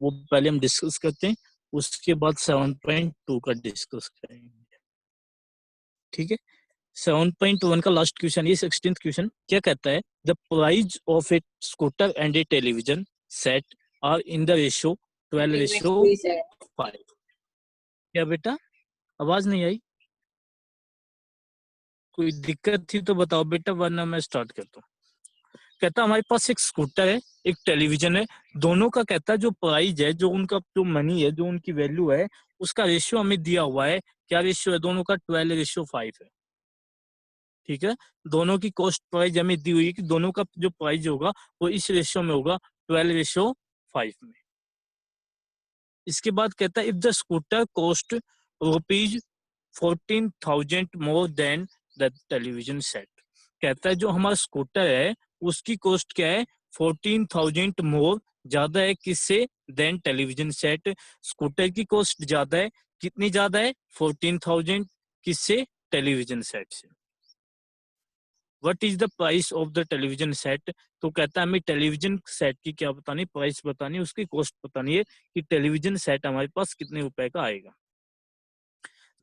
वो पहले हम डिस्कस करते हैं, उसके बाद 7.2 का डिस्कस करेंगे। ठीक है, 7.1 का लास्ट क्वेश्चन, ये 16th क्वेश्चन क्या कहता है? The price of a scooter and a television set are in the ratio 12:5। क्या बेटा, आवाज नहीं आई? कोई दिक्कत थी तो बताओ बेटा, वरना मैं स्टार्ट करता हूँ। कहता हमारे पास एक स्कूटर है, एक टेलीविजन है, दोनों का कहता है जो प्राइस है, जो उनका जो मनी है, जो उनकी वैल्यू है, उसका रेशियो हमें दिया हुआ है। क्या रेशियो है दोनों का? 12:5 है। ठीक है, दोनों की कॉस्ट प्राइस हमें दी हुई है कि दोनों का जो प्राइस होगा वो इस रेशियो में होगा, 12:5 में। इसके बाद कहता है if the scooter cost ₹14,000 more than the television set. कहता है जो हमारा स्कूटर है उसकी कॉस्ट क्या है? 14,000 मोर, ज्यादा है किससे? Than television set. स्कूटर की कॉस्ट ज्यादा है, कितनी ज्यादा है? 14,000, किससे? टेलीविजन सेट से। What is the price of the television set? तो कहता है हमें टेलीविजन सेट की क्या बतानी? प्राइस बतानी है, उसकी कॉस्ट बतानी है कि टेलीविजन सेट हमारे पास कितने रुपए का आएगा।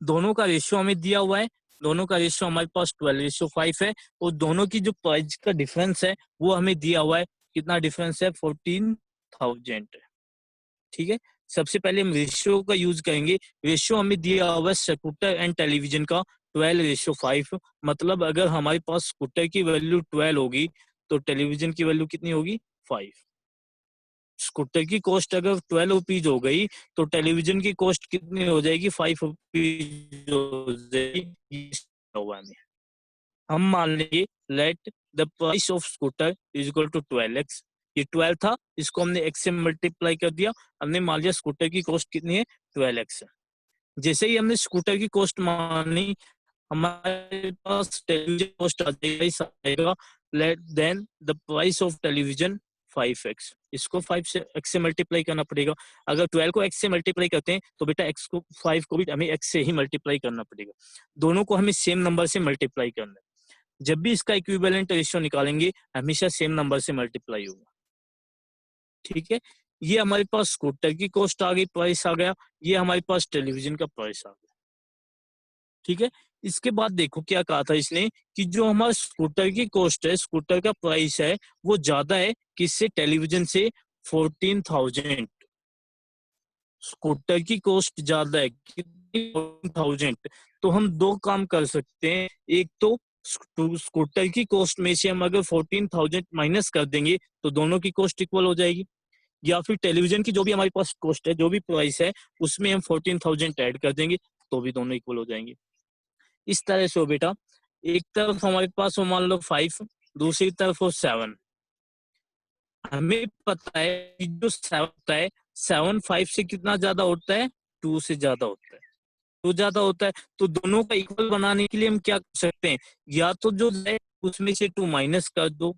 दोनों का रेशियो हमें दिया हुआ है, दोनों का रेशियो हमारे पास 12:5 है, और दोनों की जो प्राइस का डिफरेंस है वो हमें दिया हुआ है। कितना डिफरेंस है? 14,000 है। ठीक है, सबसे पहले हम रेशियो का यूज करेंगे। रेशियो हमें दिया हुआ है स्कूटर एंड टेलीविजन का 12:5। मतलब अगर हमारे पास स्कूटर की वैल्यू 12 होगी तो टेलीविजन की वैल्यू कितनी होगी? 5। स्कूटर की कॉस्ट अगर 12 रुपीज हो गई तो टेलीविजन की कॉस्ट कितनी हो जाएगी? 5 रुपीज हो जाएगी। हम मान लेंगे let the price of scooter is equal to 12x। ये 12 था, इसको हमने x से मल्टीप्लाई कर दिया। हमने मान लिया स्कूटर की कॉस्ट कितनी है? 12x है। जैसे ही हमने स्कूटर की कॉस्ट मानी, हमारे पास टेलीविजन कॉस्ट आ जाएगा let then the price of television 5x। इसको 5 से x से मल्टीप्लाई करना पड़ेगा। अगर 12 को x से मल्टीप्लाई करते हैं तो बेटा x को 5 को भी हमें x से ही मल्टीप्लाई करना पड़ेगा। दोनों को हमें सेम नंबर से मल्टीप्लाई करना है। जब भी इसका इक्विवेलेंट रेशियो निकालेंगे हमेशा सेम नंबर से मल्टीप्लाई होगा। ठीक है, ये हमारे पास स्कूटर की कॉस्ट आ गई, प्राइस आ गया। ये हमारे पास टेलीविजन का प्राइस आ गया। ठीक है, इसके बाद देखो क्या कहा था इसने कि जो हमारा स्कूटर की कॉस्ट है, स्कूटर का प्राइस है, वो ज्यादा है किससे? टेलीविजन से। 14,000। स्कूटर की कॉस्ट ज्यादा है कितनी? 14,000। तो हम दो काम कर सकते हैं। एक तो स्कूटर की कॉस्ट में से हम अगर 14,000 माइनस कर देंगे तो दोनों की कॉस्ट इक्वल हो जाएगी, या फिर टेलीविजन की जो भी हमारे पास कॉस्ट है, जो भी प्राइस है, उसमें हम 14,000 ऐड कर देंगे तो भी दोनों इक्वल हो जाएंगे। इस तरह से हो बेटा, एक तरफ हमारे पास हो मान लो 5, दूसरी तरफ हो 7। हमें पता है कि जो 7 होता है, 7 5 से कितना ज्यादा होता है? 2 से ज्यादा होता है। तो ज्यादा होता है, तो दोनों का इक्वल बनाने के लिए हम क्या कर सकते हैं? या तो जो है उसमें से 2 माइनस कर दो,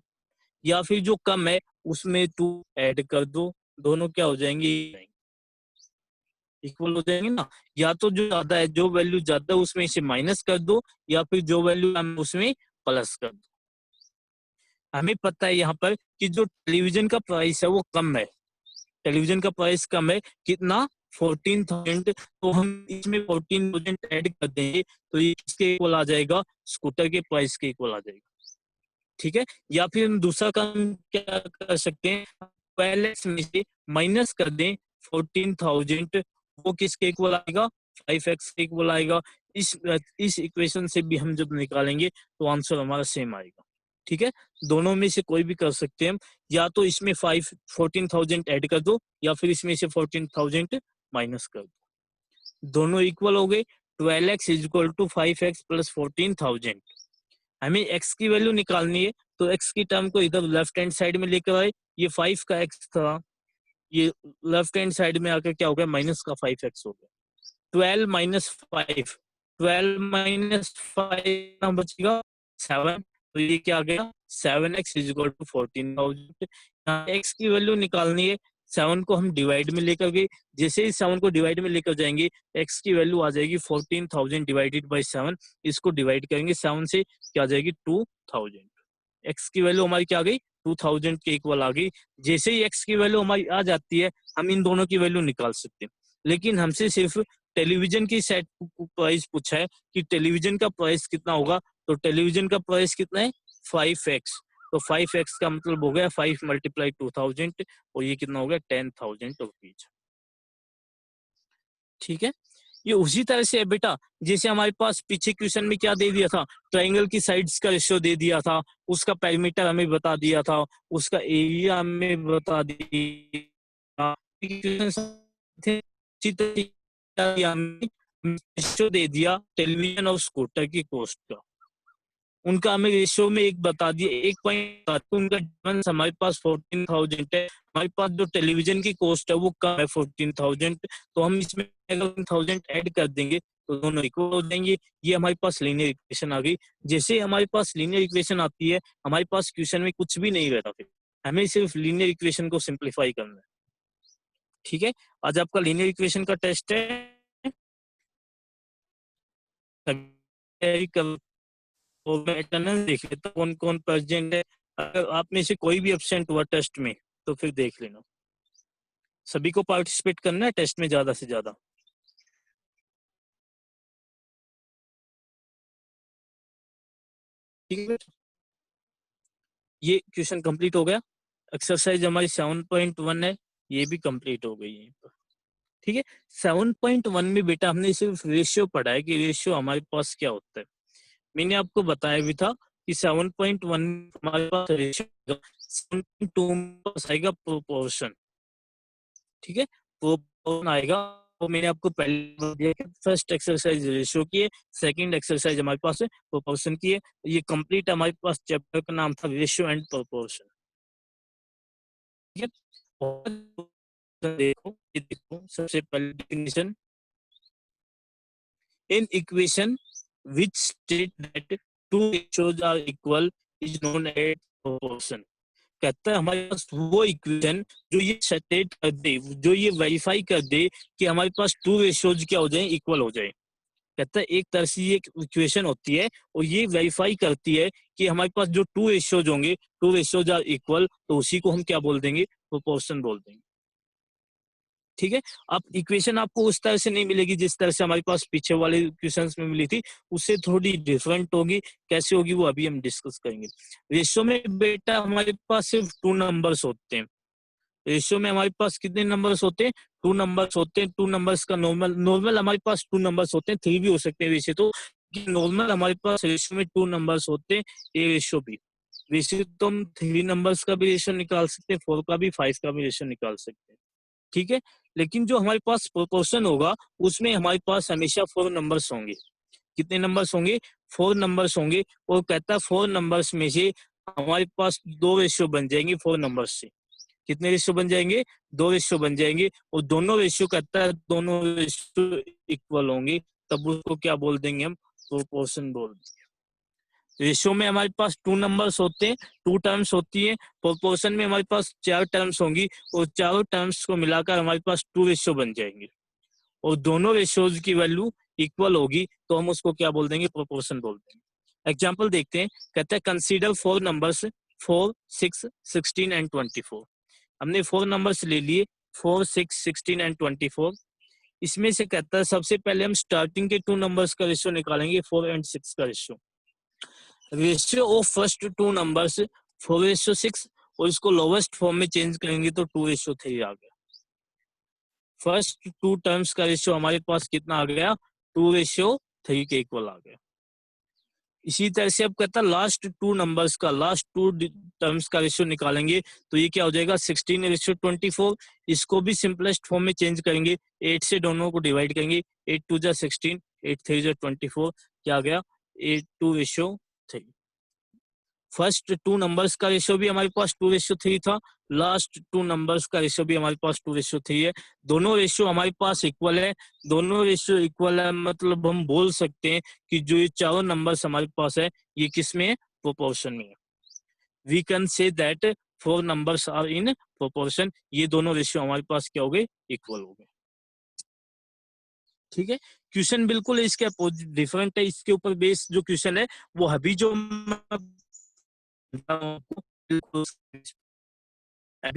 या फिर जो कम है उसमें 2 ऐड कर दो। दोनों क्या हो जाएंगे? इक्वल हो जाएंगे ना। या तो जो ज्यादा है, जो वैल्यू ज्यादा है उसमें से माइनस कर दो, या फिर जो वैल्यू कम है उसमें प्लस कर दो। हमें पता है यहाँ पर कि जो टेलीविजन का प्राइस है वो कम है। टेलीविजन का प्राइस कम है, कितना? 14,000। तो हम इसमें 14,000 ऐड कर देंगे तो ये किसके इक्वल आ जाएगा? स्कूटर के प्राइस के इक्वल आ जाएगा। ठीक है, या फिर हम दूसरा काम क्या कर सकते हैं? पहले में से माइनस कर दें 14,000, वो किसके इक्वल आएगा? 5x के इक्वल आएगा। इस इक्वेशन से भी हम जब निकालेंगे तो आंसर हमारा सेम आएगा। ठीक है, दोनों में से कोई भी कर सकते हैं हम। या तो इसमें 14,000 ऐड कर दो, या फिर इसमें से 14,000 माइनस कर दो। दोनों इक्वल हो गए। 12x is equal to 5x plus 14,000। हमें x की वैल्यू निकालनी है, तो x की टर्म को इधर लेफ्ट हैंड साइड में लेकर आए। ये 5 का x था, ये लेफ्ट हैंड साइड में आकर क्या हो गया? माइनस का 5x हो गया। 12 माइनस 5, 12 माइनस 5 बचेगा 7। तो ये क्या आ गया? 7x is equal to 14,000। यहाँ x की वैल्यू निकालनी है, 7 को हम डिवाइड में लेकर गए। जैसे ही 7 को डिवाइड में लेकर जाएंगे x की वैल्यू आ जाएगी 14,000 डिवाइडेड बाई 7। इसको डिवाइड करेंगे 7 से, क्या आ जाएगी? 2,000। x की वैल्यू हमारी क्या आ गई? 2000 के इक्वल आ गई। जैसे ही x की वैल्यू हमारी आ जाती है, हम इन दोनों की वैल्यू निकाल सकते हैं। लेकिन हमसे सिर्फ टेलीविजन की सेट प्राइस पूछा है कि टेलीविजन का प्राइस कितना होगा, तो टेलीविजन का प्राइस कितना है 5x। तो 5x का मतलब हो गया 5 मल्टीप्लाई 2000 और ये कितना हो गया 10,000 रुपीज। ठीक है, ये उसी तरह से है बेटा, जैसे हमारे पास पीछे क्वेश्चन में क्या दे दिया था, ट्रायंगल की साइड्स का रेशियो दे दिया था, उसका पेरीमीटर हमें बता दिया था, उसका एरिया हमें बता दिया, रेशियो दे दिया टेलीविजन और स्कूटर की कॉस्ट का। उनका हमें रेशियो में एक बता दिए, एक पॉइंट उनका डिफरेंस हमारे पास 14,000 है, हमारे पास जो टेलीविजन की कॉस्ट है वो कम है 14,000, तो हम इसमें 1000 ऐड कर देंगे तो दोनों इक्वल हो जाएंगे। ये हमारे पास लीनियर इक्वेशन आ गई। जैसे हमारे पास लीनियर इक्वेशन आती है, हमारे पास क्वेश्चन में कुछ भी नहीं रहता, फिर हमें सिर्फ लीनियर इक्वेशन को सिंप्लीफाई करना है। ठीक है, आज आपका लीनियर इक्वेशन का टेस्ट है। और मैं अटेंडेंस देख लेता कौन कौन प्रेजेंट है। अगर आप में से कोई भी एब्सेंट हुआ टेस्ट में तो फिर देख लेना। सभी को पार्टिसिपेट करना है टेस्ट में ज्यादा से ज्यादा। ठीक है, ये क्वेश्चन कंप्लीट हो गया। एक्सरसाइज हमारी 7.1 है, ये भी कंप्लीट हो गई है। ठीक है, 7.1 में बेटा हमने सिर्फ रेशियो पढ़ा है कि रेशियो हमारे पास क्या होता है। मैंने आपको बताया भी था कि 7.1 हमारे पास रेशियो, 7.2 आएगा प्रोपोर्शन। ठीक है, प्रोपोर्शन आएगा। तो मैंने आपको पहले बता दिया कि फर्स्ट एक्सरसाइज रेशियो की है, सेकंड एक्सरसाइज हमारे पास है प्रोपोर्शन की है। ये कंप्लीट हमारे पास चैप्टर का नाम था रेशियो एंड प्रोपोर्शन। ठीक है, और देखो ये देखो सबसे पहले definition, in equation which state that two ratios are equal is known as proportion। कहता है हमारे पास वो इक्वेशन जो ये स्टेट कर दे, जो ये वेरीफाई कर दे कि हमारे पास टू रेशियोज क्या हो जाए, इक्वल हो जाए। कहता है एक तरह से ये इक्वेशन होती है और ये वेरीफाई करती है कि हमारे पास जो टू रेशियोज होंगे, टू रेशियोज आर इक्वल, तो उसी को हम क्या बोल देंगे, प्रोपोर्शन बोल देंगे। ठीक है, अब इक्वेशन आपको उस तरह से नहीं मिलेगी जिस तरह से हमारे पास पीछे वाले क्वेश्चंस में मिली थी, उससे थोड़ी डिफरेंट होगी। कैसे होगी वो अभी हम डिस्कस करेंगे। रेशियो में बेटा हमारे पास सिर्फ टू नंबर्स होते हैं। रेशियो में हमारे पास कितने नंबर्स होते हैं, टू नंबर्स होते हैं। टू नंबर्स का नॉर्मल नॉर्मल हमारे पास टू नंबर्स होते हैं, थ्री भी हो सकते हैं वैसे तो, नॉर्मल हमारे पास रेशियो में टू नंबर्स होते हैं। ए रेशियो भी, वैसे तो हम थ्री नंबर्स का भी रेशियो निकाल सकते हैं, फोर का भी, फाइव का भी रेशियो निकाल सकते हैं। ठीक है, लेकिन जो हमारे पास प्रोपोर्शन होगा उसमें हमारे पास हमेशा फोर नंबर्स होंगे। कितने नंबर्स होंगे, फोर नंबर्स होंगे। और कहता है फोर नंबर्स में से हमारे पास दो रेशियो बन जाएंगे फोर नंबर्स से। कितने रेशियो बन जाएंगे, दो रेशियो बन जाएंगे। और दोनों रेशियो कहता है दोनों रेशियो इक्वल होंगे, तब उसको क्या बोल देंगे हम, प्रोपोर्शन बोल देंगे। रेशियो में हमारे पास टू नंबर्स होते हैं, टू टर्म्स होती है। प्रोपोर्शन में हमारे पास चार टर्म्स होंगी और चारों टर्म्स को मिलाकर हमारे पास टू रेशियो बन जाएंगे और दोनों रेशियोज की वैल्यू इक्वल होगी, तो हम उसको क्या बोल देंगे, प्रोपोर्शन बोल देंगे। एग्जाम्पल देखते हैं, कहते हैं कंसीडर फोर नंबर्स 4, 6, 16 एंड 24। हमने फोर नंबर्स ले लिए, 4, 6, 16 एंड 24। इसमें से कहता है सबसे पहले हम स्टार्टिंग के टू नंबर्स का रेशियो निकालेंगे, 4 एंड 6 का ratio. Ratio of first two numbers 4:6 और इसको लोवेस्ट फॉर्म में चेंज करेंगे तो 2:3 आ गया। फर्स्ट टू टर्म्स का रेशियो हमारे पास कितना आ गया, 2:3 के इक्वल आ गया। इसी तरह से अब कहता है लास्ट टू नंबर्स का, लास्ट टू टर्म्स का रेशियो निकालेंगे तो ये क्या हो जाएगा, 16:24। इसको भी सिंपलेस्ट फॉर्म में चेंज करेंगे, 8 से दोनों को डिवाइड करेंगे, 8 2 जा 16, 8 3 जा 24, क्या आ गया 8:2:3। फर्स्ट टू नंबर्स का रेशियो भी हमारे पास 2:3 था, लास्ट टू नंबर्स का रेशियो भी हमारे पास 2:3 है। दोनों रेशियो हमारे पास इक्वल है। दोनों रेशियो इक्वल है मतलब हम बोल सकते हैं कि जो ये चारों नंबर्स हमारे पास है ये किस में है, प्रोपोर्शन में है। We can say that four numbers are in proportion. ये दोनों रेशियो हमारे पास क्या हो गए, इक्वल हो गए। ठीक है, क्वेश्चन बिल्कुल इसके डिफरेंट है। इसके ऊपर बेस जो क्वेश्चन है वो अभी जो अभी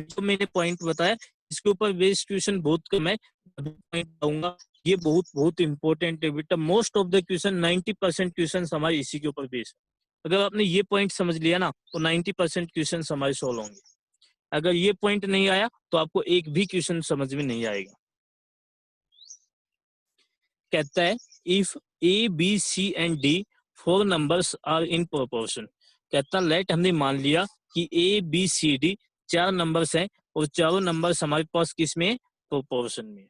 जो मैंने पॉइंट बताया इसके ऊपर बेस्ड क्वेश्चन बहुत कम है, अभी पॉइंट बताऊंगा, ये बहुत बहुत इंपॉर्टेंट है बेटा। Most of the question 90% question हमारे इसी के ऊपर बेस्ड है। अगर आपने ये पॉइंट समझ लिया ना तो 90% क्वेश्चन हमारे सॉल्व होंगे। अगर ये पॉइंट नहीं आया तो आपको एक भी क्वेश्चन समझ में नहीं आएगा। कहता है if A B C and D 4 numbers are in proportion. कहता लेट हमने मान लिया कि A B C D 4 numbers हैं और चारों नंबर्स हमारे पास किस में, प्रोपोर्शन में।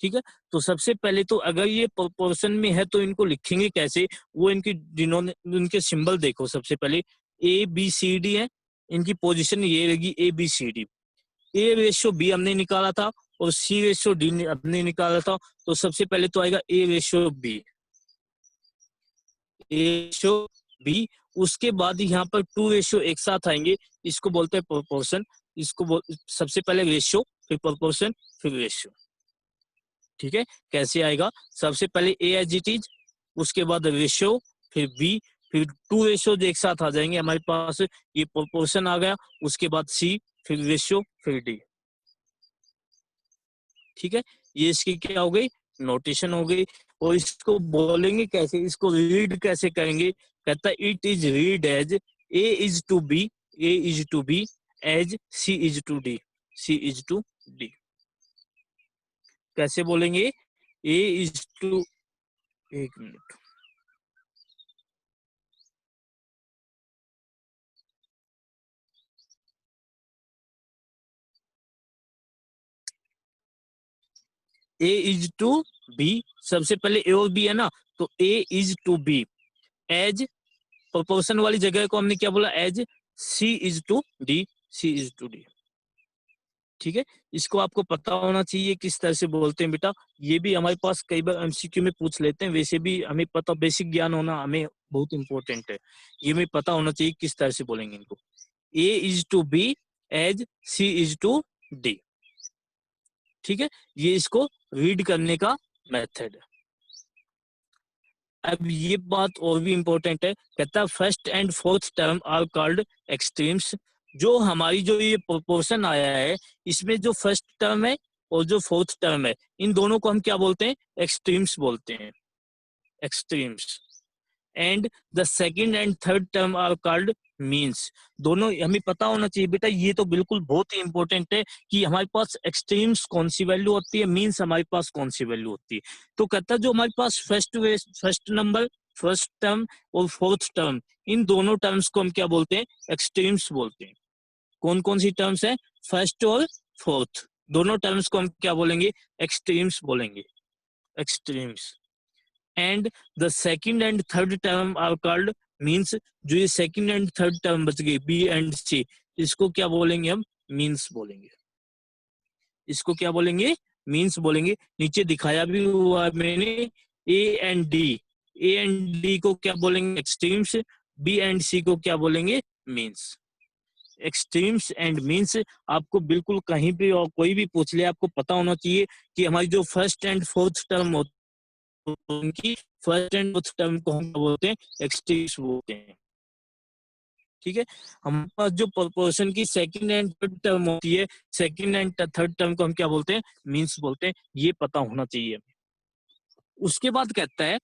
ठीक है, तो सबसे पहले तो अगर ये प्रोपोर्शन में है तो इनको लिखेंगे कैसे, वो इनकी इनके सिंबल देखो। सबसे पहले ए बी सी डी है, इनकी पोजीशन ये रहेगी A B C D. A ratio B हमने निकाला था और सी रेशो डी हमने निकाला था, तो सबसे पहले तो आएगा ए रेशो बी, ए रेशो बी। उसके बाद यहाँ पर 2 रेशो एक साथ आएंगे, इसको बोलते हैं प्रोपोर्शन। सबसे पहले रेशो, फिर प्रोपोर्शन, फिर रेशो। ठीक है, कैसे आएगा, सबसे पहले ए एज इट इज, उसके बाद रेशो, फिर बी, फिर 2 रेशो एक साथ आ जाएंगे हमारे पास, ये प्रोपोर्शन आ गया। उसके बाद सी, फिर रेशो, फिर डी। ठीक है, ये इसकी क्या हो गई, नोटेशन हो गई। और इसको बोलेंगे कैसे, इसको रीड कैसे करेंगे। कहता है it is read as A is to B, A is to B as C is to D, C is to D. कैसे बोलेंगे, ए इज टू, एक मिनट, ए इज टू बी, सबसे पहले ए और बी है ना, तो A is to B as, proportion वाली जगह को हमने क्या बोला, as C is to D, C is to D. ठीक है, इसको आपको पता होना चाहिए किस तरह से बोलते हैं बेटा। ये भी हमारे पास कई बार एमसीक्यू में पूछ लेते हैं, वैसे भी हमें पता, बेसिक ज्ञान होना हमें बहुत इंपॉर्टेंट है। ये हमें पता होना चाहिए किस तरह से बोलेंगे इनको, A is to B as C is to D. ठीक है, ये इसको रीड करने का मेथड है। अब ये बात और भी इंपॉर्टेंट है, कहता है first and fourth term are called extremes. जो हमारी जो ये प्रोपोर्शन आया है, इसमें जो फर्स्ट टर्म है और जो फोर्थ टर्म है, इन दोनों को हम क्या बोलते हैं, एक्सट्रीम्स बोलते हैं, extremes. And the second and third term are called means. दोनों हमें पता होना चाहिए बेटा, ये तो बिल्कुल बहुत ही इंपॉर्टेंट है कि हमारे पास एक्सट्रीम्स कौन सी वैल्यू होती है, मीन्स हमारे पास कौन सी वैल्यू होती है। तो कहता है जो हमारे पास फर्स्ट नंबर, फर्स्ट टर्म और फोर्थ टर्म, इन दोनों टर्म्स को हम क्या बोलते हैं, एक्सट्रीम्स बोलते हैं। कौन कौन सी टर्म्स है, फर्स्ट और फोर्थ, दोनों टर्म्स को हम क्या बोलेंगे, एक्सट्रीम्स बोलेंगे, extremes. And the second and third term are called means. जो ये सेकंड एंड थर्ड टर्म बच गई बी एंड सी, इसको क्या बोलेंगे हम, मीन्स बोलेंगे। इसको क्या बोलेंगे, मीन्स बोलेंगे। नीचे दिखाया भी हुआ है मैंने, A and D, A and D को क्या बोलेंगे, एक्सट्रीम्स। बी एंड सी को क्या बोलेंगे, मीन्स। एक्सट्रीम्स एंड मीन्स आपको बिल्कुल कहीं भी और कोई भी पूछ ले, आपको पता होना चाहिए कि हमारी जो फर्स्ट एंड फोर्थ टर्म होती है, उनकी फर्स्ट एंड फोर्थ टर्म को हम बोलते हैं, एक्सट्रीम्स बोलते हैं। ठीक है, हमारे पास जो प्रोपोर्शन की सेकंड एंड थर्ड टर्म होती है, सेकंड एंड थर्ड टर्म को हम क्या बोलते हैं, मीन्स बोलते हैं। ये पता होना चाहिए। उसके बाद कहता है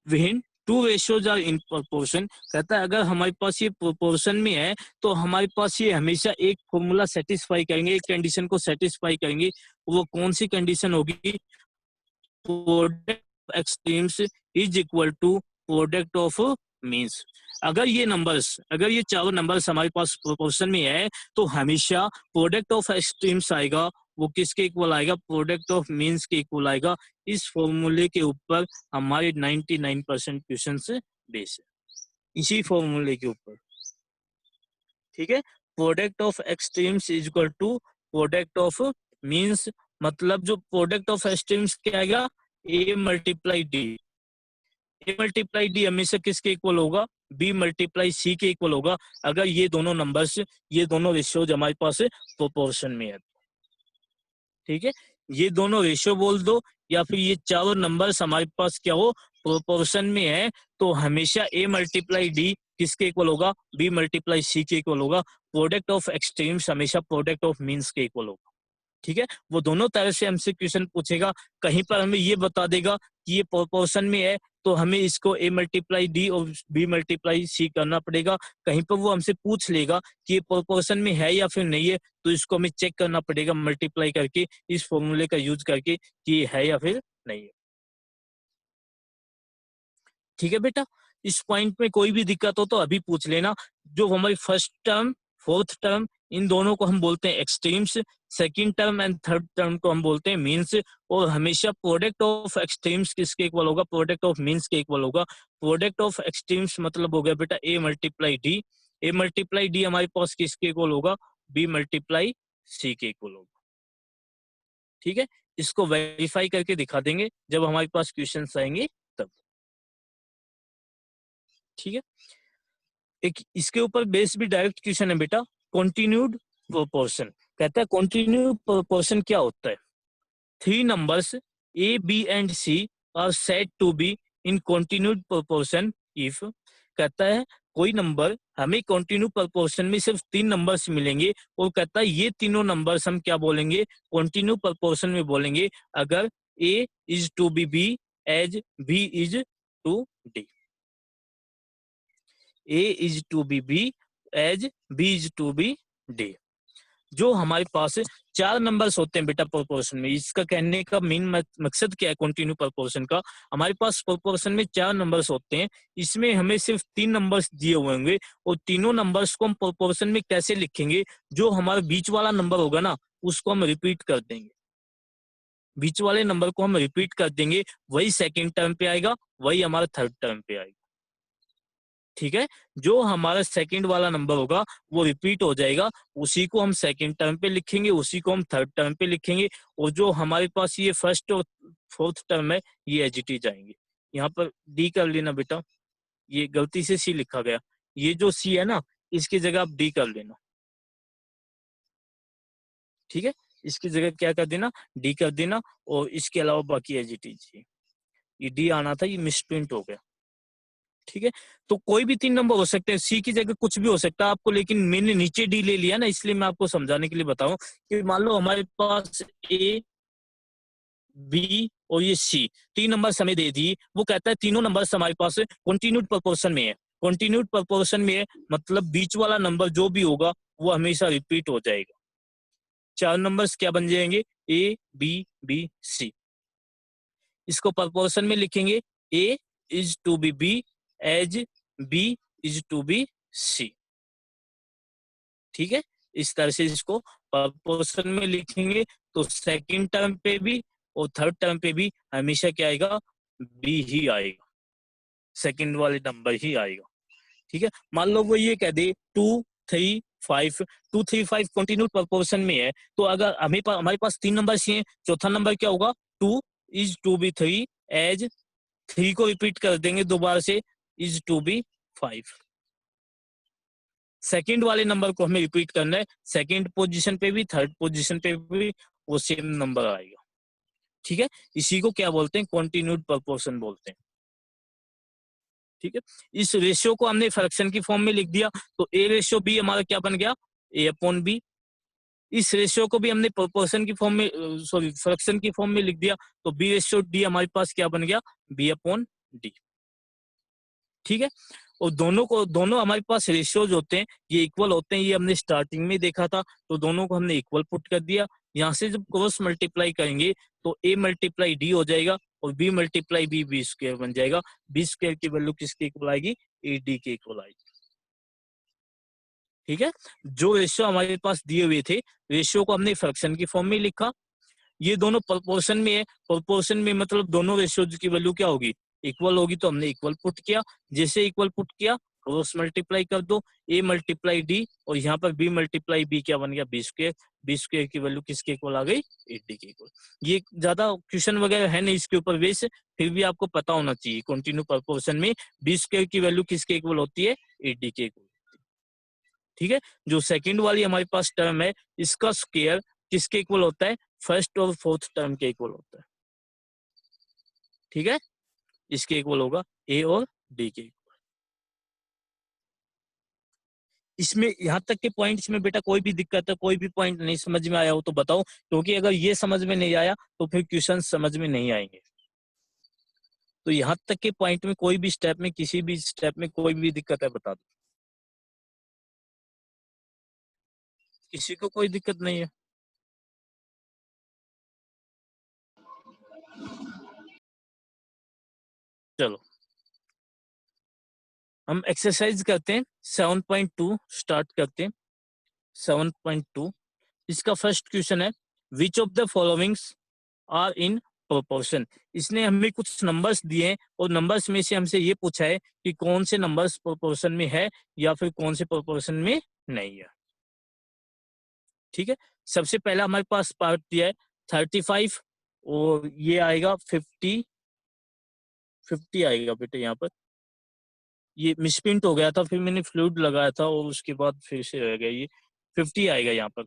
when two ratios are in proportion. कहता है अगर हमारे पास ये प्रोपोर्शन में है तो हमारे पास ये हमेशा एक फॉर्मूला सेटिस्फाई करेंगे, एक कंडीशन को सेटिस्फाई करेंगे। वो कौन सी कंडीशन होगी, product extremes is equal to product of means. अगर ये नंबर्स, अगर ये चारों नंबर्स हमारे पास प्रोपोर्शन में है तो हमेशा प्रोडक्ट ऑफ एक्सट्रीम्स आएगा, वो किसके इक्वल आएगा, प्रोडक्ट ऑफ मीन्स के इक्वल आएगा। इस फॉर्मूले के ऊपर हमारे 99% क्वेश्चंस बेस है, इसी फॉर्मूले के ऊपर। ठीक है, product of extremes is equal to product of means. मतलब जो प्रोडक्ट ऑफ एक्सट्रीम्स क्या आएगा, A multiply D. A multiply D हमेशा किसके इक्वल होगा, बी मल्टीप्लाई सी के इक्वल होगा, अगर ये दोनों नंबर्स, ये दोनों रेशियोज हमारे पास प्रोपोर्शन में है। ठीक है, ये दोनों रेशियो बोल दो या फिर ये चारों नंबर्स हमारे पास क्या हो, प्रोपोर्शन में है, तो हमेशा ए मल्टीप्लाई डी किसके इक्वल होगा, बी मल्टीप्लाई सी के इक्वल होगा। प्रोडक्ट ऑफ एक्सट्रीम्स हमेशा प्रोडक्ट ऑफ मीन्स के इक्वल होगा। ठीक है, वो दोनों तरह से हमसे क्वेश्चन पूछेगा। कहीं पर हमें ये बता देगा कि ये प्रोपोर्शन में है तो हमें इसको a मल्टीप्लाई d और b मल्टीप्लाई c करना पड़ेगा। कहीं पर वो हमसे पूछ लेगा कि ये प्रोपोर्शन में है या फिर नहीं है, तो इसको हमें चेक करना पड़ेगा मल्टीप्लाई करके, इस फॉर्मूले का यूज करके कि ये है या फिर नहीं है। ठीक है बेटा, इस पॉइंट में कोई भी दिक्कत हो तो अभी पूछ लेना। जो हमारी फर्स्ट टर्म, फोर्थ टर्म, इन दोनों को हम बोलते हैं extremes, second term and third term को हम बोलते हैं मीन्स। और हमेशा प्रोडक्ट ऑफ एक्सट्रीम्स किसके इक्वल होगा? प्रोडक्ट ऑफ मीन्स के इक्वल होगा। प्रोडक्ट ऑफ एक्सट्रीम्स मतलब हो गया बेटा a multiply D. a multiply D हमारे पास किसके इक्वल होगा? b मल्टीप्लाई c के इक्वल होगा। ठीक है, इसको वेरीफाई करके दिखा देंगे जब हमारे पास क्वेश्चंस आएंगे तब। ठीक है, एक इसके ऊपर बेस भी डायरेक्ट क्वेश्चन है बेटा, कंटिन्यूड प्रोपोर्शन। कहता है कंटिन्यूड प्रोपोर्शन क्या होता है? Three numbers A B and C are said to be in continued proportion if. कहता है कोई नंबर हमें कंटिन्यू प्रोपोर्शन में सिर्फ तीन नंबर्स मिलेंगे, और कहता है ये तीनों नंबर्स हम क्या बोलेंगे? कंटिन्यू प्रोपोर्शन में बोलेंगे अगर A is to B B as B is to D. A is to be B as B is to be D। जो हमारे पास चार नंबर्स होते हैं बेटा प्रोपोर्शन में, इसका कहने का मेन मकसद क्या है कंटिन्यू प्रोपोर्शन का? हमारे पास प्रोपोर्शन में चार नंबर्स होते हैं, इसमें हमें सिर्फ तीन नंबर्स दिए हुए होंगे, और तीनों नंबर्स को हम प्रोपोर्शन में कैसे लिखेंगे? जो हमारा बीच वाला नंबर होगा ना, उसको हम रिपीट कर देंगे। बीच वाले नंबर को हम रिपीट कर देंगे, वही सेकेंड टर्म पे आएगा, वही हमारा थर्ड टर्म पे आएगा। ठीक है, जो हमारा सेकंड वाला नंबर होगा वो रिपीट हो जाएगा, उसी को हम सेकंड टर्म पे लिखेंगे, उसी को हम थर्ड टर्म पे लिखेंगे, और जो हमारे पास ये फर्स्ट और फोर्थ टर्म है ये एज इट इज आएंगे। यहाँ पर डी कर लेना बेटा, ये गलती से सी लिखा गया, ये जो सी है ना, इसकी जगह आप डी कर लेना। ठीक है, इसकी जगह क्या कर देना? डी कर देना, और इसके अलावा बाकी एज इट इज। ये डी आना था, ये मिसप्रिंट हो गया। ठीक है, तो कोई भी तीन नंबर हो सकते हैं, सी की जगह कुछ भी हो सकता है आपको, लेकिन मैंने नीचे डी ले लिया ना, इसलिए मैं आपको समझाने के लिए बताऊं कि मान लो हमारे पास ए बी और ये सी तीन नंबर हमें दे दिए, वो कहता है तीनों नंबर हमारे पास कंटिन्यूड प्रोपोर्शन में है। कंटिन्यूड प्रोपोर्शन में है मतलब बीच वाला नंबर जो भी होगा वो हमेशा रिपीट हो जाएगा। चार नंबर्स क्या बन जाएंगे? A B B C. इसको प्रोपोर्शन में लिखेंगे, A is to B B as B is to B C. ठीक है, इस तरह से इसको प्रोपोर्शन में लिखेंगे, तो सेकंड टर्म पे भी और थर्ड टर्म पे भी हमेशा क्या आएगा? बी ही आएगा, सेकंड वाले नंबर ही आएगा। ठीक है, मान लो वो ये कह दे 2 3 5, 2 3 5 कंटिन्यू प्रोपोर्शन में है, तो अगर हमारे पास तीन नंबर हैं, चौथा नंबर क्या होगा? 2 इज टू बी 3 एज 3 को रिपीट कर देंगे दोबारा से, इज टू बी 5। सेकंड वाले नंबर को हमें रिपीट करना है, सेकंड पोजीशन पे भी थर्ड पोजीशन पे भी वो सेम नंबर आएगा। ठीक है, इसी को क्या बोलते हैं? कंटिन्यूड प्रोपोर्शन बोलते हैं। ठीक है, इस रेशियो को हमने फ्रैक्शन की फॉर्म में लिख दिया, तो ए रेशियो बी हमारा क्या बन गया? ए अपॉन बी। इस रेशियो को भी हमने प्रोपोर्शन की फॉर्म में, सॉरी फ्रैक्शन की फॉर्म में लिख दिया, तो बी रेशियो डी हमारे पास क्या बन गया? B upon D. ठीक है, और दोनों हमारे पास रेशियोज होते हैं, ये इक्वल होते हैं, ये हमने स्टार्टिंग में देखा था, तो दोनों को हमने इक्वल पुट कर दिया। यहाँ से जब क्रॉस मल्टीप्लाई करेंगे तो a मल्टीप्लाई डी हो जाएगा, और b मल्टीप्लाई बी स्क्वायर बन जाएगा। बी स्क्वायर की वैल्यू किसके इक्वल आएगी? ए डी के इक्वल आएगी। ठीक है, जो रेशियो हमारे पास दिए हुए थे, रेशियो को हमने फ्रैक्शन की फॉर्म में लिखा, ये दोनों प्रोपोर्शन में है, प्रोपोर्शन में मतलब दोनों रेशियोज की वैल्यू क्या होगी? इक्वल होगी, तो हमने इक्वल पुट किया। जैसे इक्वल पुट किया, क्रॉस मल्टीप्लाई कर दो, a मल्टीप्लाई डी, और यहाँ पर b मल्टीप्लाई बी क्या बन गया? B square. बी स्क्वायर की वैल्यू किसके इक्वल आ गई? 80 के इक्वल। ये ज्यादा क्वेश्चन वगैरह है नहीं इसके ऊपर बेस, फिर भी आपको पता होना चाहिए कंटिन्यू प्रोपोर्शन में बी स्क्वायर की वैल्यू किसके इक्वल होती है? 80 के इक्वल। ठीक है, जो सेकंड वाली हमारे पास टर्म है, इसका स्क्वायर किसके इक्वल होता है? फर्स्ट और फोर्थ टर्म के इक्वल होता है। ठीक है, इसके इक्वल होगा ए और डी के। इसमें यहाँ तक के पॉइंट्स में बेटा कोई भी दिक्कत है, कोई भी पॉइंट नहीं समझ में आया हो तो बताओ, क्योंकि अगर ये समझ में नहीं आया तो फिर क्वेश्चन समझ में नहीं आएंगे। तो यहाँ तक के पॉइंट में कोई भी स्टेप में, किसी भी स्टेप में कोई भी दिक्कत है बता दो। किसी को कोई दिक्कत नहीं है? चलो हम एक्सरसाइज करते हैं 7.2 स्टार्ट करते हैं। 7.2 इसका फर्स्ट क्वेश्चन है, which of the followings are in proportion. इसने हमें कुछ नंबर्स दिए हैं और नंबर्स में से हमसे ये पूछा है कि कौन से नंबर्स प्रोपोर्शन में है या फिर कौन से प्रोपोर्शन में नहीं है। ठीक है, सबसे पहला हमारे पास पार्ट दिया है 35 और ये आएगा 50 आएगा बेटे। यहाँ पर ये मिसप्रिंट हो गया था, फिर मैंने फ्लूइड लगाया था और उसके बाद फिर से रह गया, ये 50 आएगा यहाँ पर।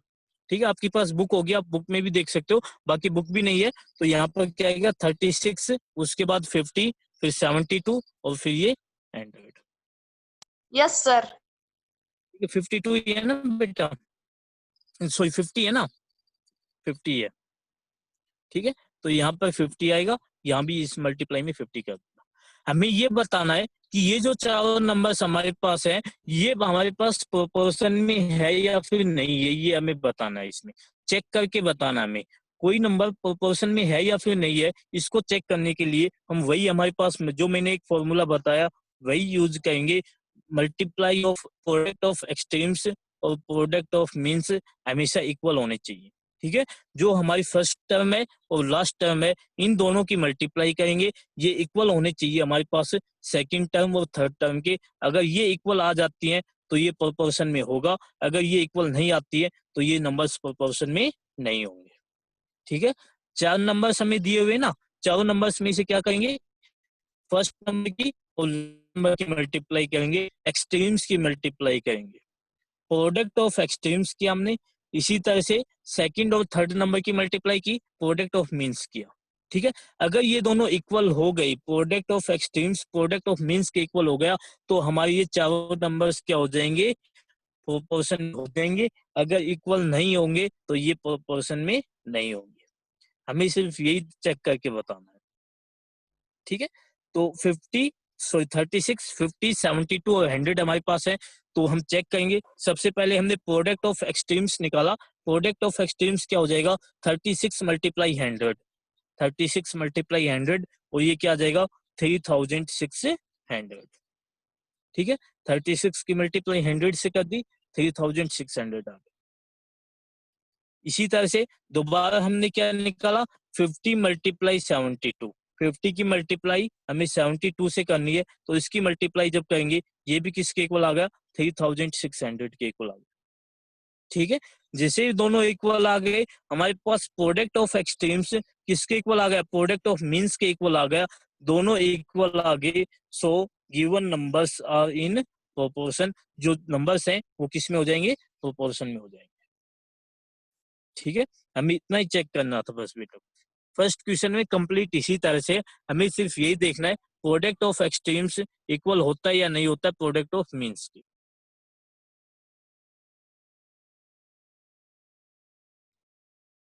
ठीक है, आपके पास बुक होगी, आप बुक में भी देख सकते हो, बाकी बुक भी नहीं है तो यहाँ पर क्या आएगा 36, उसके बाद 50, फिर 72 और फिर ये 100। Yes sir. 52 ही है ना बेटा, सॉरी 50 है ना, 50 है। ठीक है, तो यहाँ पर 50 आएगा, यहाँ भी इस मल्टीप्लाई में 50 कर देना। हमें ये बताना है कि ये जो चारों नंबर्स हमारे पास है ये हमारे पास प्रोपोर्शन में है या फिर नहीं है, ये हमें बताना है। इसमें चेक करके बताना हमें कोई नंबर प्रोपोर्शन में है या फिर नहीं है। इसको चेक करने के लिए हम वही हमारे पास जो मैंने एक फॉर्मूला बताया वही यूज करेंगे। Multiply of product of extremes और प्रोडक्ट ऑफ मीन्स हमेशा इक्वल होने चाहिए। ठीक है, जो हमारी फर्स्ट टर्म है और लास्ट टर्म है इन दोनों की मल्टीप्लाई करेंगे, ये इक्वल होने चाहिए हमारे पास सेकंड टर्म और थर्ड टर्म के। अगर ये इक्वल आ जाती हैं तो ये प्रोपोर्शन में होगा, अगर ये इक्वल नहीं आती है तो ये नंबर्स प्रोपोर्शन में नहीं होंगे। ठीक है, चार नंबर्स हमें दिए हुए ना, चारों नंबर्स में से क्या करेंगे, फर्स्ट नंबर की और नंबर की मल्टीप्लाई करेंगे, एक्सट्रीम्स की मल्टीप्लाई करेंगे। प्रोडक्ट ऑफ एक्सट्रीम्स किया हमने, इसी तरह से सेकंड और थर्ड नंबर की मल्टीप्लाई की, प्रोडक्ट ऑफ मीन्स किया। ठीक है, अगर ये दोनों इक्वल हो गई, product of extremes product of means के इक्वल हो गया, तो हमारे ये चारों नंबर्स क्या हो जाएंगे, प्रोपोर्शन हो जाएंगे। अगर इक्वल नहीं होंगे तो ये प्रोपोर्शन में नहीं होंगे। हमें सिर्फ यही चेक करके बताना है। ठीक है, तो 36, 50, 72 और 100 हमारे पास है, तो हम चेक करेंगे। सबसे पहले हमने प्रोडक्ट ऑफ एक्सट्रीम्स निकाला, प्रोडक्ट ऑफ एक्सट्रीम्स क्या हो जाएगा, 36 मल्टीप्लाई 100, 36 मल्टीप्लाई 100 और ये क्या आ जाएगा 3600। ठीक है, 36 की मल्टीप्लाई 100 से कर दी, 3600 आ गया। इसी तरह से दोबारा हमने क्या निकाला, 50 मल्टीप्लाई 72, 50 की मल्टीप्लाई हमें 72 से करनी है, तो इसकी मल्टीप्लाई जब करेंगे ये भी किसके इक्वल आ गया, 3600 के इक्वल आ गया। ठीक है, जैसे ही दोनों इक्वल आ गए, हमारे पास प्रोडक्ट ऑफ एक्सट्रीम्स किसके इक्वल आ गया, प्रोडक्ट ऑफ मीन्स के इक्वल आ गया, दोनों इक्वल आ गए। So given numbers are in proportion, जो नंबर्स हैं वो किस में हो जाएंगे, प्रोपोर्शन में हो जाएंगे। ठीक है, हमें इतना ही चेक करना था बस बेटा। फर्स्ट क्वेश्चन में कंप्लीट इसी तरह से हमें सिर्फ यही देखना है प्रोडक्ट ऑफ एक्सट्रीम्स इक्वल होता है या नहीं होता प्रोडक्ट ऑफ मीन्स की।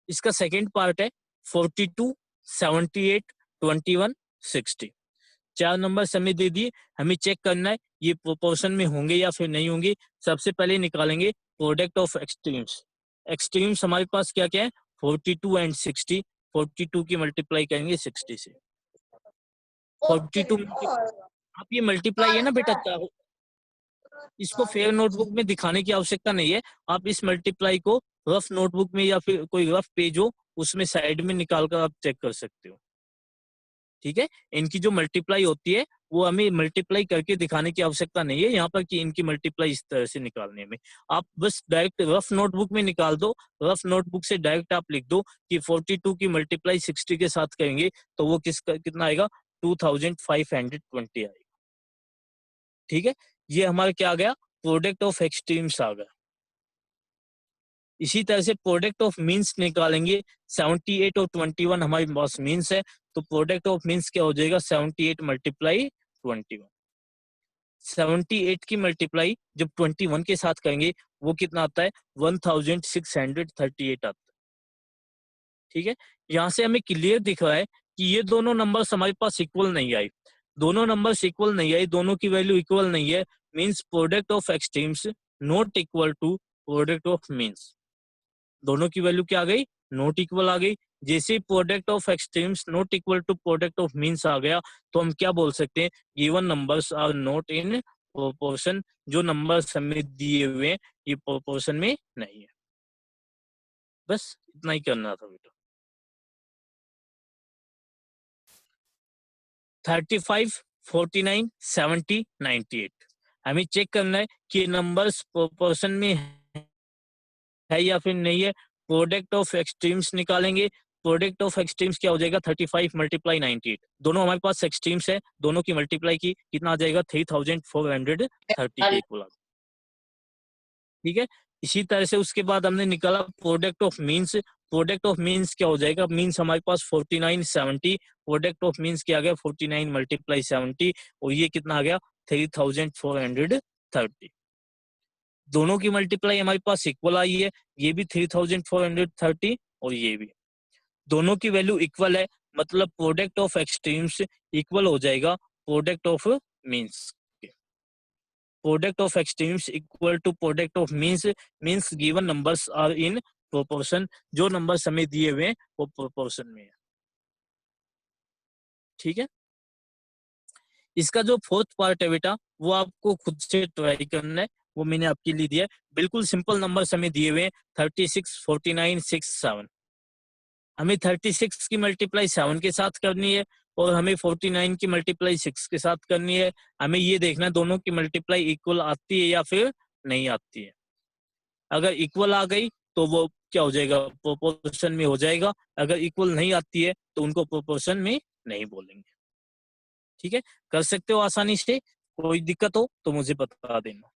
इसका सेकंड पार्ट है 42, 78, 21, 60। चार नंबर हमें दे दिए, हमें चेक करना है ये प्रोपोर्शन में होंगे या फिर नहीं होंगे। सबसे पहले निकालेंगे प्रोडक्ट ऑफ एक्सट्रीम्स। एक्सट्रीम्स हमारे पास क्या क्या है, 42 एंड 60। 42 की मल्टीप्लाई करेंगे 60 से। 42 आप ये मल्टीप्लाई है ना बेटा, इसको फेयर नोटबुक में दिखाने की आवश्यकता नहीं है। आप इस मल्टीप्लाई को रफ नोटबुक में या फिर कोई रफ पेज हो उसमें साइड में निकाल कर आप चेक कर सकते हो। ठीक है, इनकी जो मल्टीप्लाई होती है वो हमें मल्टीप्लाई करके दिखाने की आवश्यकता नहीं है यहाँ पर कि इनकी मल्टीप्लाई इस तरह से निकालने में। आप बस डायरेक्ट रफ नोटबुक में निकाल दो, रफ नोटबुक से डायरेक्ट आप लिख दो कि 42 की मल्टीप्लाई 60 के साथ करेंगे तो वो कितना आएगा, 2520 आएगा। ठीक है, ये हमारा क्या आ गया, प्रोडक्ट ऑफ एक्सट्रीम्स आ गया। इसी तरह से प्रोडक्ट ऑफ मीन्स निकालेंगे, 78 और 21 हमारे पास मीन्स है, तो प्रोडक्ट ऑफ मीन्स क्या हो जाएगा, 78 मल्टीप्लाई 21। 78 की मल्टीप्लाई जब 21 के साथ करेंगे वो कितना आता है 1638 आता है। ठीक है, यहाँ से हमें क्लियर दिख रहा है कि ये दोनों नंबर्स हमारे पास इक्वल नहीं आए, दोनों नंबर्स इक्वल नहीं आई, दोनों की वैल्यू इक्वल नहीं है, means product of extremes not equal to product of means. दोनों की वैल्यू क्या आ गई, नॉट इक्वल आ गई। जैसे product of extremes not equal to product of means आ गया तो हम क्या बोल सकते हैं, given numbers are not in proportion, जो नंबर्स हमें दिए हुए हैं ये प्रोपोर्शन में नहीं है। बस इतना ही करना था बेटा। 35, 49, 70, 98 हमें चेक करना है कि नंबर्स प्रोपोर्शन में है या फिर नहीं है। प्रोडक्ट ऑफ एक्सट्रीम्स निकालेंगे, प्रोडक्ट ऑफ एक्सट्रीम्स क्या हो जाएगा 35 मल्टीप्लाई 98, दोनों हमारे पास एक्सट्रीम्स है, दोनों की मल्टीप्लाई की कितना आ जाएगा 3430 के इक्वल। ठीक है, इसी तरह से उसके बाद हमने निकाला product of means, product of means क्या हो जाएगा, मीन्स हमारे पास 49 70, प्रोडक्ट ऑफ मीन्स क्या आ गया 49 मल्टीप्लाई 70 और ये कितना आ गया 3430। दोनों की मल्टीप्लाई हमारे पास इक्वल आई है, ये भी 3430 और ये भी, दोनों की वैल्यू इक्वल है, मतलब प्रोडक्ट ऑफ एक्सट्रीम्स इक्वल हो जाएगा product of means. Product of extremes equal to product of means, means given numbers are in proportion, जो नंबर्स हमें दिए हुए हैं वो प्रोपोर्शन में है। ठीक है, इसका जो फोर्थ पार्ट है बेटा वो आपको खुद से ट्राई करना है, वो मैंने आपके लिए दिया है। बिल्कुल सिंपल नंबर्स हमें दिए हुए हैं 36, 49, 6, 7। हमें 36 की मल्टीप्लाई 7 के साथ करनी है और हमें 49 की मल्टीप्लाई 6 के साथ करनी है। हमें ये देखना है दोनों की मल्टीप्लाई इक्वल आती है या फिर नहीं आती है। अगर इक्वल आ गई तो वो क्या हो जाएगा प्रोपोर्शन में हो जाएगा, अगर इक्वल नहीं आती है तो उनको प्रोपोर्शन में नहीं बोलेंगे। ठीक है, कर सकते हो आसानी से, कोई दिक्कत हो तो मुझे बता देना।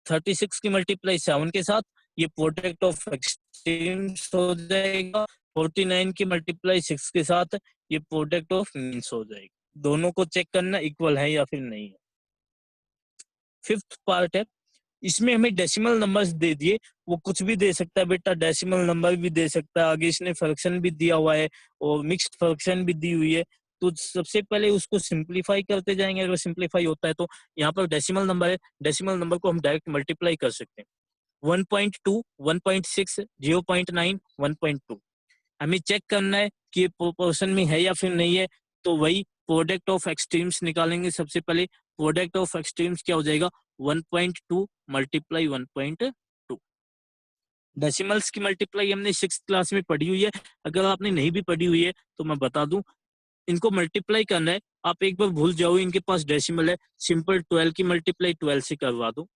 36 की मल्टीप्लाई 7 के साथ ये प्रोडक्ट ऑफ एक्सट्रीम्स हो जाएगा, 49 की मल्टीप्लाई 6 के साथ ये प्रोडक्ट ऑफ मीन्स हो जाएगी। दोनों को चेक करना इक्वल है या फिर नहीं है। फिफ्थ पार्ट है, इसमें हमें डेसिमल नंबर्स दे दिए, वो कुछ भी दे सकता है बेटा, डेसिमल नंबर भी दे सकता है, आगे इसने फ्रैक्शन भी दिया हुआ है और मिक्स्ड फ्रैक्शन भी दी हुई है। तो सबसे पहले उसको सिंप्लीफाई करते जाएंगे, अगर सिंप्लीफाई होता है तो यहाँ पर डेसिमल नंबर है, डेसिमल नंबर को हम डायरेक्ट मल्टीप्लाई कर सकते हैं। 1.2, 1.6, 0.9, 1.2 हमें चेक करना है कि ये प्रोपोर्शन में है या फिर नहीं है, तो वही प्रोडक्ट ऑफ एक्सट्रीम्स निकालेंगे। सबसे पहले प्रोडक्ट ऑफ एक्सट्रीम्स क्या हो जाएगा 1.2 मल्टीप्लाई 1.2। डेसिमल्स की मल्टीप्लाई हमने 6th क्लास में पढ़ी हुई है, अगर आपने नहीं भी पढ़ी हुई है तो मैं बता दूं, इनको मल्टीप्लाई करना है, आप एक बार भूल जाओ इनके पास डेसिमल है, सिंपल 12 की मल्टीप्लाई 12 से करवा दो।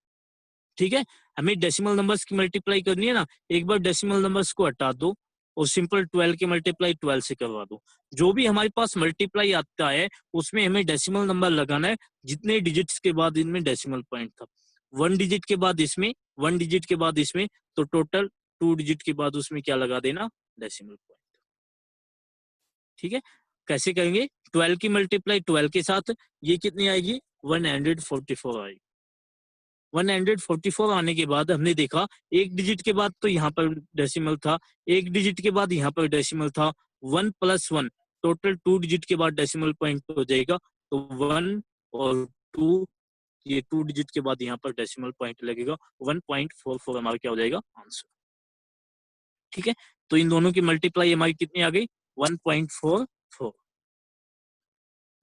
ठीक है, हमें डेसिमल नंबर्स की मल्टीप्लाई करनी है ना, एक बार डेसिमल नंबर्स को हटा दो और सिंपल 12 की मल्टीप्लाई 12 से करवा दो। जो भी हमारे पास मल्टीप्लाई आता है उसमें हमें डेसिमल नंबर लगाना है, जितने डिजिट्स के बाद इनमें डेसिमल पॉइंट था, 1 डिजिट के बाद इसमें, 1 डिजिट के बाद इसमें, तो टोटल 2 डिजिट के बाद उसमें क्या लगा देना डेसिमल पॉइंट। ठीक है, कैसे करेंगे, 12 की मल्टीप्लाई 12 के साथ ये कितनी आएगी 144 आएगी। 144 आने के बाद हमने देखा एक डिजिट के बाद तो यहाँ पर डेसिमल था, एक डिजिट के बाद यहाँ पर डेसिमल था, 1 + 1 टोटल 2 डिजिट के बाद डेसिमल पॉइंट हो जाएगा, तो 1 और 2, ये 2 डिजिट के बाद यहाँ पर डेसिमल पॉइंट लगेगा, 1.44 हमारा क्या हो जाएगा आंसर। ठीक है, तो इन दोनों की मल्टीप्लाई हमारी कितनी आ गई 1.44।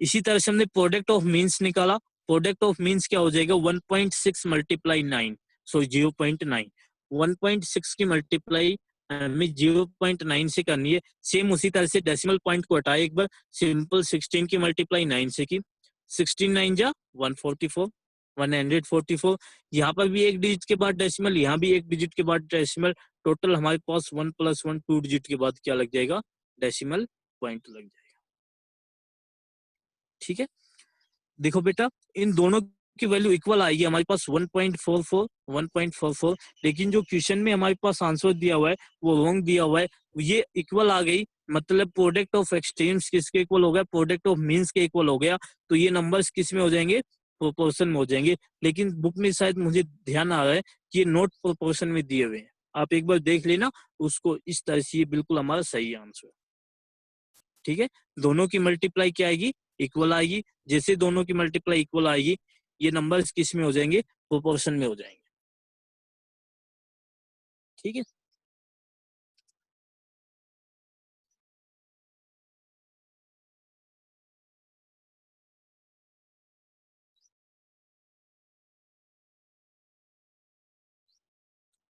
इसी तरह से हमने प्रोडक्ट ऑफ मीन्स निकाला, प्रोडक्ट ऑफ मीन्स क्या हो जाएगा 1.6 मल्टीप्लाई 9, सो 0.9, 1.6 की मल्टीप्लाई हमें 0.9 से करनी है। सेम उसी तरह से डेसिमल पॉइंट को हटाए एक बार, सिंपल 16 की मल्टीप्लाई 9 से की, 16 9 जा 144, 144। यहाँ पर भी एक डिजिट के बाद डेसिमल, यहाँ भी एक डिजिट के बाद डेसिमल, टोटल हमारे पास 1 + 1 2 डिजिट के बाद क्या लग जाएगा डेसिमल पॉइंट लग जाएगा। ठीक है, देखो बेटा इन दोनों की वैल्यू इक्वल आएगी हमारे पास 1.44, 1.44, लेकिन जो क्वेश्चन में हमारे पास आंसर दिया हुआ है वो रॉन्ग दिया हुआ है, ये इक्वल आ गई, मतलब प्रोडक्ट ऑफ एक्सट्रीम्स किसके इक्वल हो गया, प्रोडक्ट ऑफ मीन्स के इक्वल हो गया, तो ये नंबर्स किस में हो जाएंगे प्रोपोर्शन में हो जाएंगे, लेकिन बुक में शायद मुझे ध्यान आ रहा है कि ये नॉट प्रोपोर्शन में दिए हुए हैं। आप एक बार देख लेना उसको, इस तरह से ये बिल्कुल हमारा सही आंसर। ठीक है, दोनों की मल्टीप्लाई क्या आएगी, इक्वल आएगी। जैसे दोनों की मल्टीप्लाई इक्वल आएगी, ये नंबर्स किस में हो जाएंगे, प्रोपोर्शन में हो जाएंगे। ठीक है,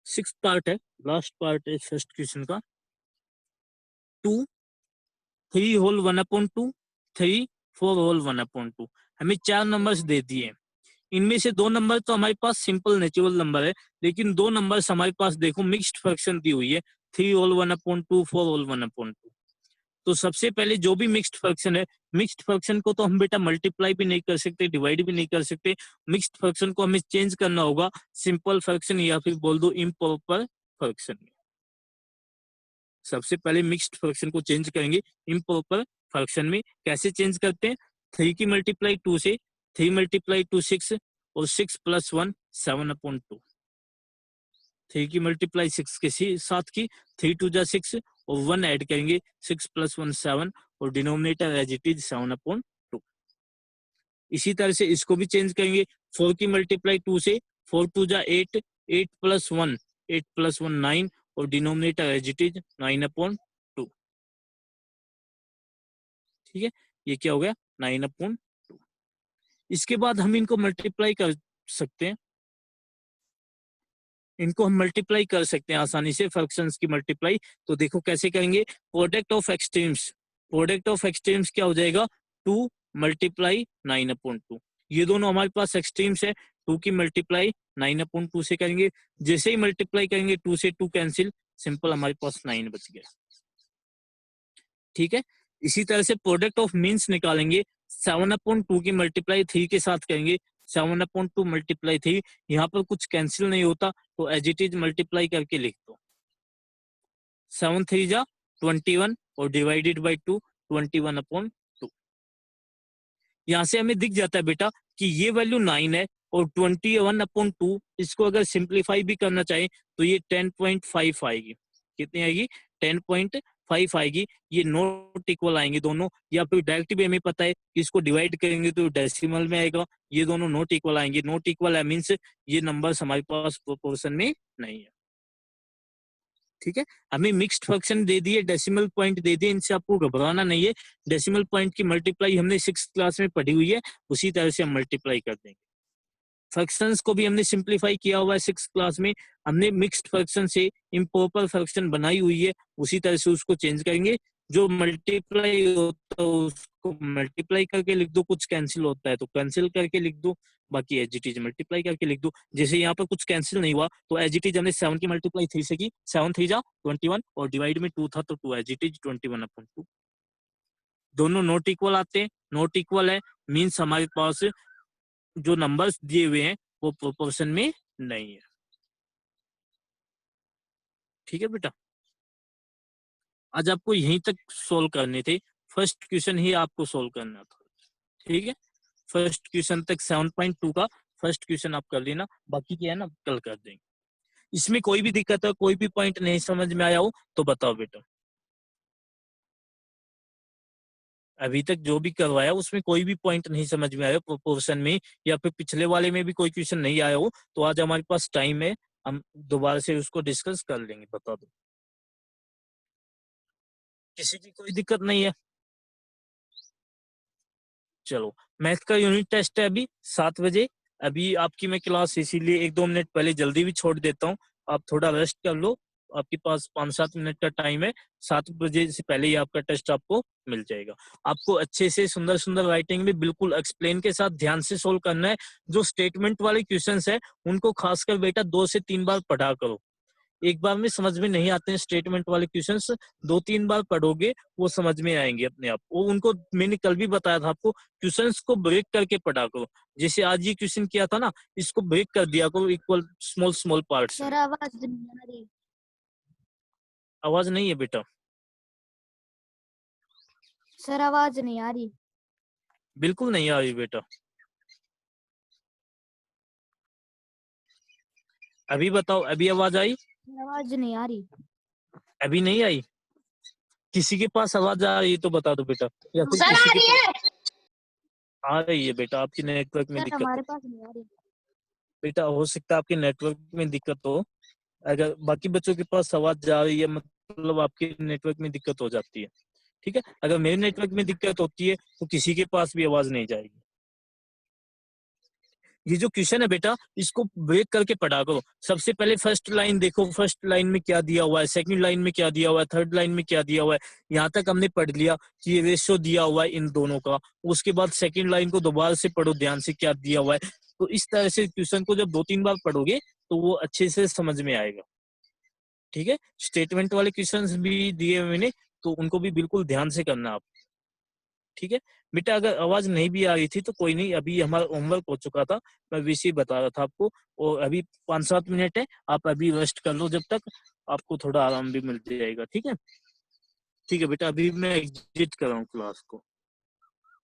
सिक्स पार्ट है, लास्ट पार्ट है फर्स्ट क्वेश्चन का। 2 3 होल 1/2, 3 4 होल 1/2। हमें 4 नंबर्स दे दिए, इनमें से 2 नंबर तो हमारे पास सिंपल नेचुरल नंबर है, लेकिन 2 नंबर्स हमारे पास देखो मिक्स्ड फ्रैक्शन दी हुई है, 3 होल 1/2, 4 होल 1/2। तो सबसे पहले जो भी मिक्स्ड फ्रैक्शन है, मिक्स्ड फ्रैक्शन को तो हम बेटा मल्टीप्लाई भी नहीं कर सकते, डिवाइड भी नहीं कर सकते। मिक्स्ड फ्रैक्शन को हमें चेंज करना होगा सिंपल फ्रैक्शन या फिर बोल दो इम्प्रॉपर फ्रैक्शन में। सबसे पहले मिक्स्ड फ्रैक्शन को चेंज करेंगे इम्प्रॉपर फ्रैक्शन में। कैसे चेंज करते हैं, 3 की मल्टीप्लाई 2 से, 3 मल्टीप्लाई 2 6, और 6 + 1 7/2। 3 की मल्टीप्लाई 6 के साथ की, 3 2 जा 6, और 1 ऐड करेंगे, 6 + 1 7, और डिनोमिनेटर एज इट इज 7/2। इसी तरह से इसको भी चेंज करेंगे, 4 की मल्टीप्लाई 2 से, 4 2 जा 8, 8 + 1, 8 + 1 9, और डिनोमिनेटर एज इट इज 9/2। ठीक है, ये क्या हो गया, 9/2। इसके बाद हम इनको मल्टीप्लाई कर सकते हैं, इनको हम मल्टीप्लाई कर सकते हैं आसानी से, फ्रैक्शंस की मल्टीप्लाई। तो देखो कैसे करेंगे, product of extremes, product of extremes क्या हो जाएगा, 2 × 9/2। ये दोनों हमारे पास एक्सट्रीम्स है, 2 की मल्टीप्लाई 9/2 से करेंगे। जैसे ही मल्टीप्लाई करेंगे 2 से 2 कैंसिल, सिंपल हमारे पास 9 बच गया। ठीक है, इसी तरह से प्रोडक्ट ऑफ मीन्स निकालेंगे, 7/2 की मल्टीप्लाई 3 के साथ करेंगे, 7/2 × 3। यहाँ पर कुछ कैंसिल नहीं होता, तो एज इट इज मल्टीप्लाई करके लिख दो, 7 3 जा 21, और डिवाइडेड बाई 2, 21/2। यहाँ से हमें दिख जाता है बेटा कि ये वैल्यू 9 है, और 21/2 इसको अगर सिंप्लीफाई भी करना चाहे तो ये 10.5 आएगी। कितनी आएगी, 10.5 आएगी। ये नॉट इक्वल आएंगे दोनों, या फिर डायरेक्ट भी हमें पता है कि इसको डिवाइड करेंगे तो डेसिमल में आएगा। ये दोनों नॉट इक्वल आएंगे, नॉट इक्वल है मीन्स ये नंबर्स हमारे पास प्रोपोर्शन में नहीं है। ठीक है, हमें मिक्स्ड फ्रैक्शन दे दिए, डेसिमल पॉइंट दे दिए, इनसे आपको घबराना नहीं है। डेसिमल पॉइंट की मल्टीप्लाई हमने 6th क्लास में पढ़ी हुई है, उसी तरह से हम मल्टीप्लाई कर देंगे। फ्रैक्शंस को भी हमने सिंप्लीफाई किया हुआ है 6th क्लास में, हमने मिक्स्ड फ्रैक्शन से इम्प्रॉपर फ्रैक्शन बनाई हुई है, उसी तरह से उसको चेंज करेंगे। जो मल्टीप्लाई होता है उसको मल्टीप्लाई करके लिख दो, कुछ कैंसिल होता है तो कैंसिल करके लिख दो, बाकी एज इट इज मल्टीप्लाई करके लिख दो। जैसे यहाँ पर कुछ कैंसिल नहीं हुआ तो एज इट इज हमने 7 की मल्टीप्लाई 3 से की, 7 3 जा 21, और डिवाइड में 2 था तो 2 एज इट इज 21/2। दोनों नॉट इक्वल आते हैं, नॉट इक्वल है मीन्स हमारे पास जो नंबर्स दिए हुए हैं वो प्रोपोर्शन में नहीं है। ठीक है बेटा, आज आपको यहीं तक सोल्व करने थे, फर्स्ट क्वेश्चन ही आपको सोल्व करना था। ठीक है, फर्स्ट क्वेश्चन तक 7.2 का फर्स्ट क्वेश्चन आप कर लेना, बाकी क्या है ना कल कर देंगे। इसमें कोई भी दिक्कत है, कोई भी पॉइंट नहीं समझ में आया हो तो बताओ बेटा। अभी तक जो भी करवाया उसमें कोई भी पॉइंट नहीं समझ में आया प्रोपोर्शन में, या फिर पिछले वाले में भी कोई क्वेश्चन नहीं आया हो, तो आज हमारे पास टाइम है, हम दोबारा से उसको डिस्कस कर लेंगे। बता दो, किसी की कोई दिक्कत नहीं है। चलो, मैथ का यूनिट टेस्ट है अभी 7 बजे। अभी आपकी मैं क्लास इसीलिए 1-2 मिनट पहले जल्दी भी छोड़ देता हूँ, आप थोड़ा रेस्ट कर लो। आपके पास 5-7 मिनट का टाइम है, 7 बजे से पहले ही आपका टेस्ट आपको मिल जाएगा। आपको अच्छे से सुंदर सुंदर राइटिंग में बिल्कुल एक्सप्लेन के साथ ध्यान से सोल्व करना है। जो स्टेटमेंट वाले क्वेश्चंस है उनको खासकर बेटा 2 से 3 बार पढ़ा करो। एक बार में समझ में नहीं आते हैं स्टेटमेंट वाले क्वेश्चंस, 2-3 बार पढ़ोगे वो समझ में आएंगे अपने आप। वो उनको मैंने कल भी बताया था आपको, क्वेश्चंस को ब्रेक करके पढ़ा करो। जैसे आज ये क्वेश्चन किया था ना, इसको ब्रेक कर दिया करो इक्वल स्मॉल स्मॉल पार्ट्स में। सर आवाज नहीं आ रही। आवाज नहीं है बेटा? सर आवाज नहीं आ रही। बिल्कुल नहीं आ रही बेटा। अभी बताओ, अभी आवाज आई? आवाज नहीं आ रही। अभी नहीं आई? किसी के पास आवाज आ रही है तो बता दो बेटा, या फिर सर किसी आ के रही है। आ रही है बेटा, आपकी नेटवर्क में सर दिक्कत हमारे है पास नहीं आ रही। बेटा, हो सकता है आपके नेटवर्क में दिक्कत हो। अगर बाकी बच्चों के पास आवाज जा रही है मतलब आपके नेटवर्क में दिक्कत हो जाती है, ठीक है। अगर मेरे नेटवर्क में दिक्कत होती है तो किसी के पास भी आवाज नहीं जाएगी। ये जो क्वेश्चन है बेटा, इसको ब्रेक करके पढ़ा करो। सबसे पहले फर्स्ट लाइन देखो, फर्स्ट लाइन में क्या दिया हुआ है, सेकंड लाइन में क्या दिया हुआ है, थर्ड लाइन में क्या दिया हुआ है। यहाँ तक हमने पढ़ लिया कि ये रेशियो दिया हुआ है इन दोनों का। उसके बाद सेकंड लाइन को दोबारा से पढ़ो ध्यान से, क्या दिया हुआ है। तो इस तरह से क्वेश्चन को जब 2-3 बार पढ़ोगे तो वो अच्छे से समझ में आएगा, ठीक है। स्टेटमेंट वाले क्वेश्चंस भी दिए हुए मैंने, तो उनको भी बिल्कुल ध्यान से करना आप, ठीक है बेटा। अगर आवाज नहीं भी आ रही थी तो कोई नहीं, अभी हमारा होमवर्क हो चुका था, मैं विषय बता रहा था आपको। और अभी 5-7 मिनट है, आप अभी रेस्ट कर लो, जब तक आपको थोड़ा आराम भी मिल जाएगा, ठीक है। ठीक है बेटा, अभी मैं एग्जिट कर रहा हूँ क्लास को।